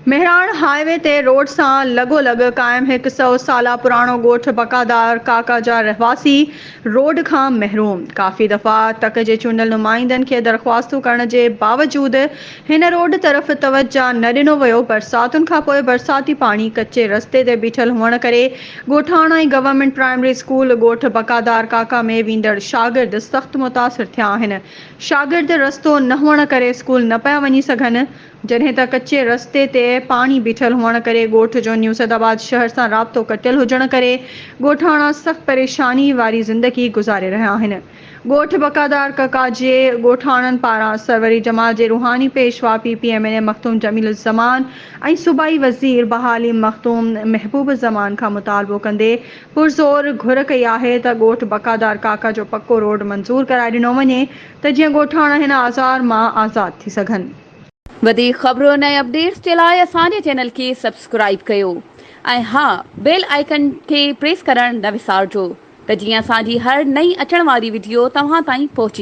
मेहराण highway ते road सां लॻोलॻ क़ाइम 100 साला पुराणो ॻोठ बकादार काका जा रहवासी रोड खां महरूम। काफ़ी दफ़ा तक जे चूंडियल नुमाइंदनि खे दरख़्वास्तूं करण जे बावजूदि हिन रोड तरफ़ तवज्जो न ॾिनो वियो। बरसातुनि खां पोइ बरसाती पाणी कच्चे रस्ते ते बीठल हुअण करे ॻोठाणा गवर्नमेंट प्राइमरी स्कूल ॻोठ बकादार काका में वेंदड़ शागिर्द सख़्तु मुतासिर थिया आहिनि। शागिर्द रस्तो न हुअण करे स्कूल न पिया वञी सघनि, जॾहिं त कच्चे रस्ते ते पाणी बीठल हुअण करे ॻोठ जो न्यू सैदाबाद शहर सां राब्तो कटियल हुजण करे ॻोठाणा सख़्त परेशानी वारी ज़िंदगी गुज़ारे रहिया आहिनि। ॻोठ बकादार काका जे ॻोठाणनि पारां सरवरी जमात जे रूहानी पेशवा PPMN मखदूम जमील ज़मान ऐं सूबाई वज़ीर बहाली मखदूम महबूब ज़मान खां मुतालबो कंदे पुरज़ोर घुर कई आहे त ॻोठ बकादार काका जो पक्को रोड मंज़ूर कराए ॾिनो वञे त जीअं ॻोठाणा हिन आज़ार मां आज़ाद थी सघनि। वधीक ख़बरुनि ऐं अपडेट्स जे लाइ असांजे चैनल खे सब्सक्राइब कयो ऐं हा, बेल आइकन खे प्रेस करणु न विसारिजो त जीअं असांजी हर नई अचण वारी वीडियो तव्हां ताईं पहुची